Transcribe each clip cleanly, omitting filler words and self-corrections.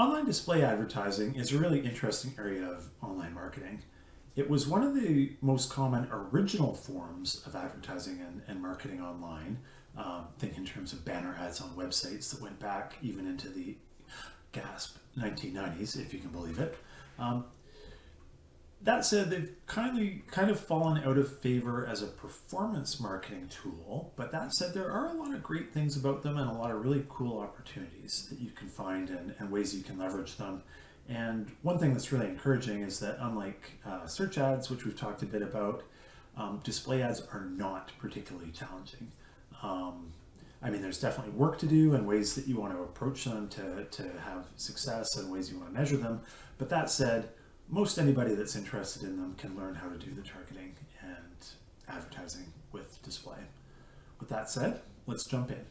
Online display advertising is a really interesting area of online marketing. It was one of the most common original forms of advertising and marketing online. Think in terms of banner ads on websites that went back even into the gasp 1990s, if you can believe it. Um, that said, they've kind of fallen out of favor as a performance marketing tool. But that said, there are a lot of great things about them and a lot of really cool opportunities that you can find and ways you can leverage them. And one thing that's really encouraging is that unlike search ads, which we've talked a bit about, display ads are not particularly challenging. Um, I mean, there's definitely work to do and ways that you want to approach them to have success and ways you want to measure them. But that said, most anybody that's interested in them can learn how to do the targeting and advertising with display. With that said, let's jump in.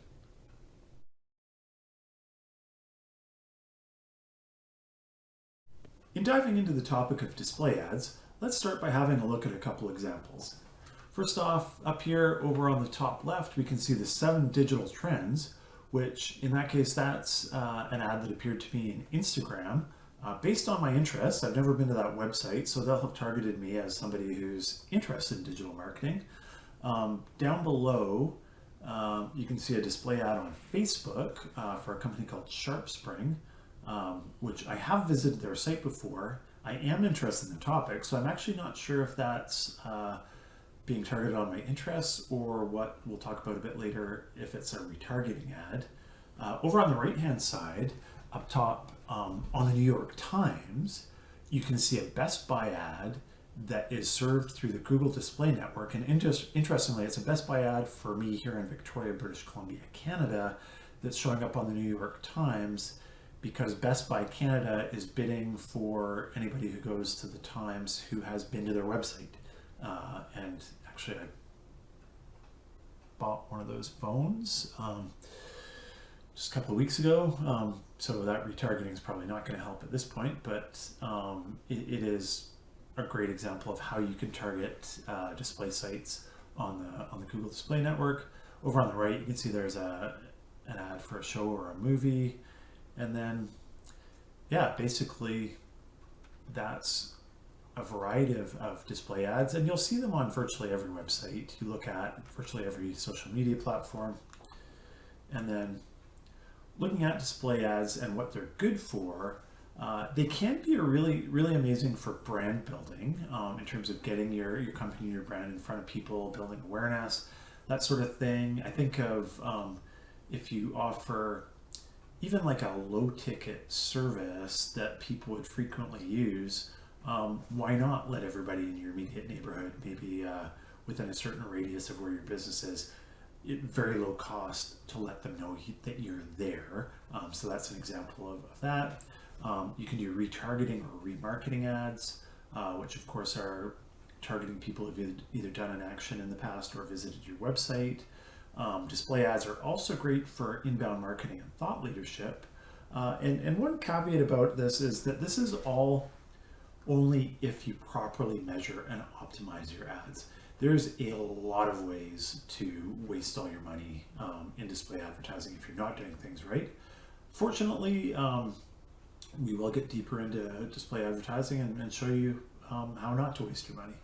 In diving into the topic of display ads, let's start by having a look at a couple examples. First off, up here over on the top left, we can see the 7 digital trends, which in that case, that's an ad that appeared to me in Instagram. Based on my interests, I've never been to that website, so they'll have targeted me as somebody who's interested in digital marketing. Down below, you can see a display ad on Facebook for a company called SharpSpring, which I have visited their site before. I am interested in the topic, so I'm actually not sure if that's being targeted on my interests or what we'll talk about a bit later if it's a retargeting ad. Over on the right-hand side, up top on the New York Times, you can see a Best Buy ad that is served through the Google Display Network. And interestingly, it's a Best Buy ad for me here in Victoria, British Columbia, Canada, that's showing up on the New York Times because Best Buy Canada is bidding for anybody who goes to the Times who has been to their website. And actually, I bought one of those phones just a couple of weeks ago. So that retargeting is probably not going to help at this point, but it is a great example of how you can target display sites on the Google Display Network. Over on the right, you can see there's an ad for a show or a movie, and then yeah, basically that's a variety of display ads, and you'll see them on virtually every website. You look at virtually every social media platform, and then looking at display ads and what they're good for, they can be really amazing for brand building in terms of getting your company, your brand in front of people, building awareness, that sort of thing. I think of if you offer even like a low ticket service that people would frequently use, why not let everybody in your immediate neighborhood, maybe within a certain radius of where your business is, very low cost to let them know that you're there. So that's an example of that. You can do retargeting or remarketing ads, which of course are targeting people who've either done an action in the past or visited your website. Display ads are also great for inbound marketing and thought leadership. And one caveat about this is that this is all only if you properly measure and optimize your ads. There's a lot of ways to waste all your money in display advertising if you're not doing things right. Fortunately, we will get deeper into display advertising and show you how not to waste your money.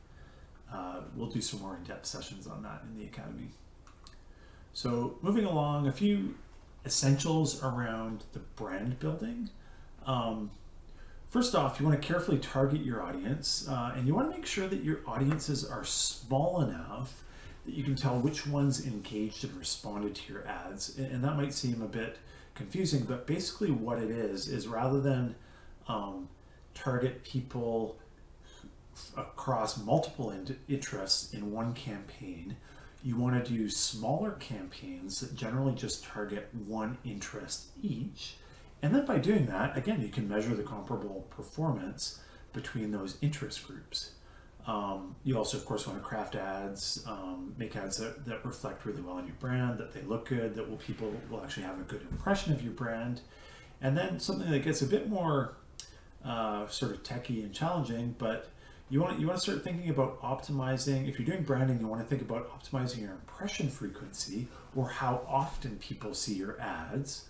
We'll do some more in-depth sessions on that in the Academy. So moving along, a few essentials around the brand building. First off, you want to carefully target your audience, and you want to make sure that your audiences are small enough that you can tell which ones engaged and responded to your ads. And that might seem a bit confusing, but basically what it is rather than target people across multiple interests in one campaign, you want to do smaller campaigns that generally just target one interest each. And then by doing that, again, you can measure the comparable performance between those interest groups. You also, of course, want to craft ads, make ads that reflect really well on your brand, that they look good, that people will actually have a good impression of your brand. And then something that gets a bit more sort of techy and challenging, but you want to start thinking about optimizing. If you're doing branding, you want to think about optimizing your impression frequency or how often people see your ads.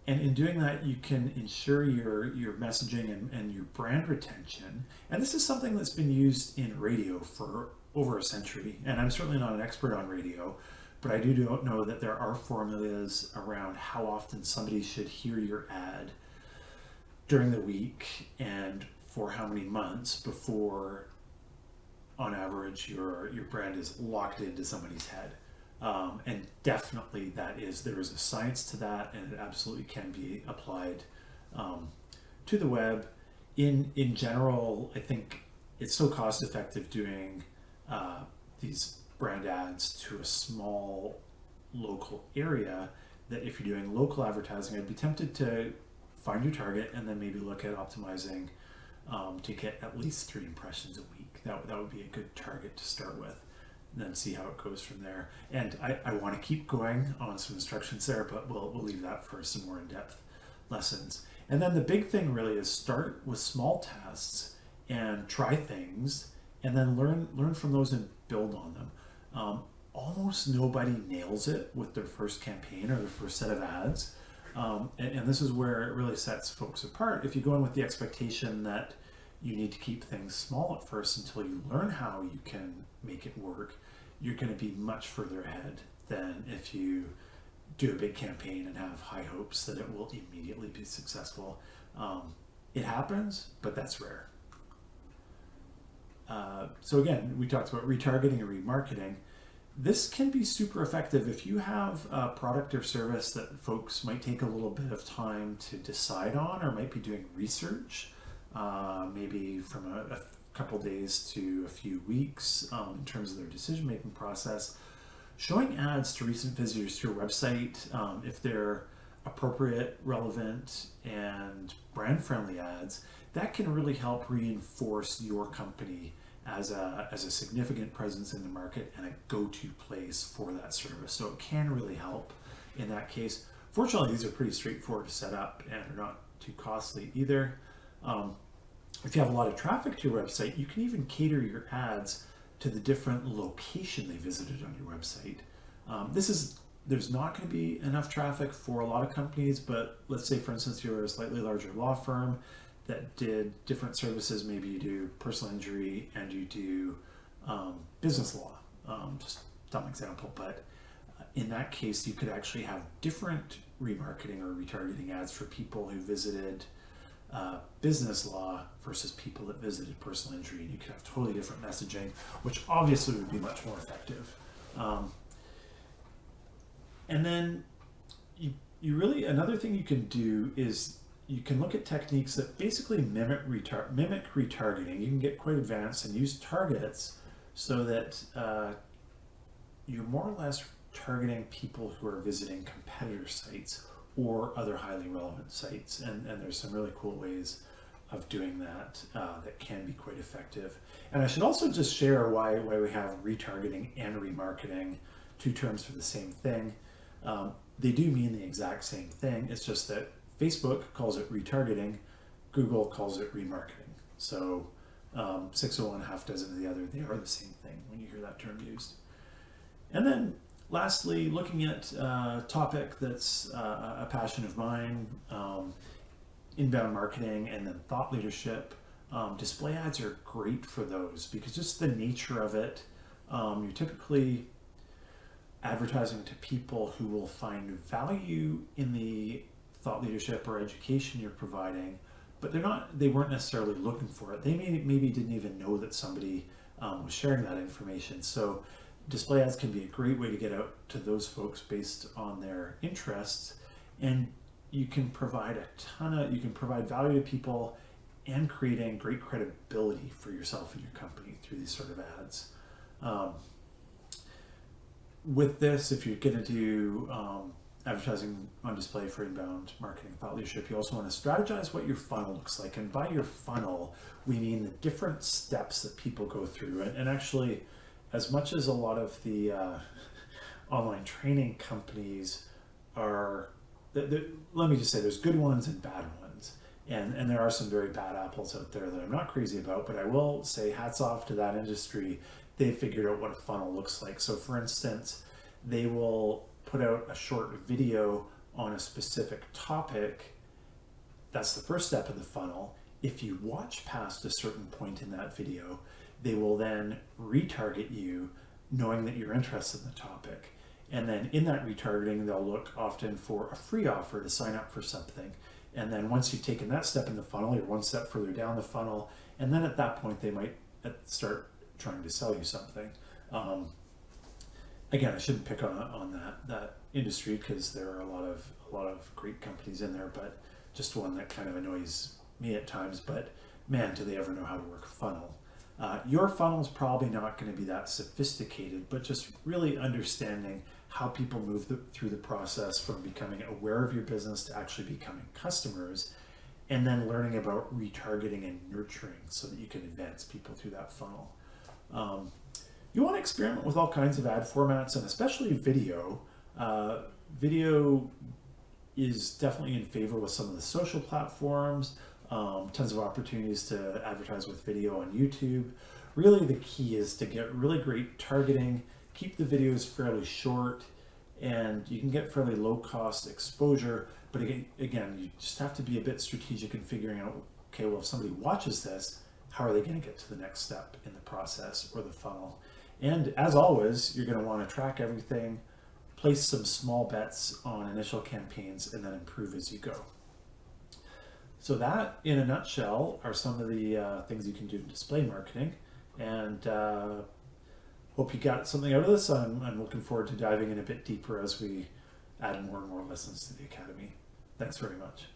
And in doing that, you can ensure your messaging and your brand retention. And this is something that's been used in radio for over a century. And I'm certainly not an expert on radio, but I do know that there are formulas around how often somebody should hear your ad during the week and for how many months before, on average, your brand is locked into somebody's head. And definitely there is a science to that, and it absolutely can be applied to the web. In general, I think it's so cost effective doing these brand ads to a small local area that if you're doing local advertising, I'd be tempted to find your target and then maybe look at optimizing to get at least 3 impressions a week. That would be a good target to start with, and then see how it goes from there. And I want to keep going on some instructions there, but we'll leave that for some more in-depth lessons. And then the big thing really is start with small tests and try things, and then learn from those and build on them. Almost nobody nails it with their first campaign or their first set of ads. And this is where it really sets folks apart. If you go in with the expectation that you need to keep things small at first until you learn how you can make it work, you're going to be much further ahead than if you do a big campaign and have high hopes that it will immediately be successful. It happens, but that's rare. So again, we talked about retargeting and remarketing. This can be super effective if you have a product or service that folks might take a little bit of time to decide on, or might be doing research, maybe from a couple days to a few weeks in terms of their decision-making process. Showing ads to recent visitors to your website, if they're appropriate, relevant, and brand-friendly ads, that can really help reinforce your company as a significant presence in the market and a go-to place for that service. So it can really help in that case. Fortunately, these are pretty straightforward to set up and are not too costly either. If you have a lot of traffic to your website, you can even cater your ads to the different location they visited on your website. There's not going to be enough traffic for a lot of companies, but let's say, for instance, you're a slightly larger law firm that did different services. Maybe you do personal injury and you do business law, just dumb example, but in that case, you could actually have different remarketing or retargeting ads for people who visited business law versus people that visited personal injury, and you could have totally different messaging, which obviously would be much more effective. And then you really, another thing you can do is you can look at techniques that basically mimic retargeting. You can get quite advanced and use targets so that you're more or less targeting people who are visiting competitor sites or other highly relevant sites. And there's some really cool ways of doing that that can be quite effective. And I should also just share why we have retargeting and remarketing, 2 terms for the same thing. They do mean the exact same thing. It's just that Facebook calls it retargeting, Google calls it remarketing. So 6 of one, half dozen of the other, they are the same thing when you hear that term used. And then lastly, looking at a topic that's a passion of mine, inbound marketing and then thought leadership. Display ads are great for those because just the nature of it, you're typically advertising to people who will find value in the thought leadership or education you're providing, but they weren't necessarily looking for it. They maybe didn't even know that somebody was sharing that information. So display ads can be a great way to get out to those folks based on their interests, and you can provide value to people and creating great credibility for yourself and your company through these sort of ads. With this, if you're going to do advertising on display for inbound marketing thought leadership, you also want to strategize what your funnel looks like. And by your funnel, we mean the different steps that people go through. And actually, as much as a lot of the online training companies are, let me just say, there's good ones and bad ones. And there are some very bad apples out there that I'm not crazy about, but I will say hats off to that industry. They figured out what a funnel looks like. So for instance, they will put out a short video on a specific topic, that's the first step of the funnel. If you watch past a certain point in that video, they will then retarget you knowing that you're interested in the topic. And then in that retargeting, they'll look often for a free offer to sign up for something. And then once you've taken that step in the funnel, you're one step further down the funnel. And then at that point, they might start trying to sell you something. Again, I shouldn't pick on that industry because there are a lot of great companies in there, but just one that kind of annoys me at times. But man, do they ever know how to work a funnel? Your funnel is probably not going to be that sophisticated, but just really understanding how people move through the process from becoming aware of your business to actually becoming customers, and then learning about retargeting and nurturing so that you can advance people through that funnel. You want to experiment with all kinds of ad formats, and especially video. Video is definitely in favor with some of the social platforms. Tons of opportunities to advertise with video on YouTube. Really, the key is to get really great targeting, keep the videos fairly short, and you can get fairly low cost exposure. But again, you just have to be a bit strategic in figuring out, okay, well, if somebody watches this, how are they going to get to the next step in the process or the funnel? And as always, you're going to want to track everything, place some small bets on initial campaigns, and then improve as you go. So that, in a nutshell, are some of the things you can do in display marketing. And hope you got something out of this. I'm looking forward to diving in a bit deeper as we add more and more lessons to the Academy. Thanks very much.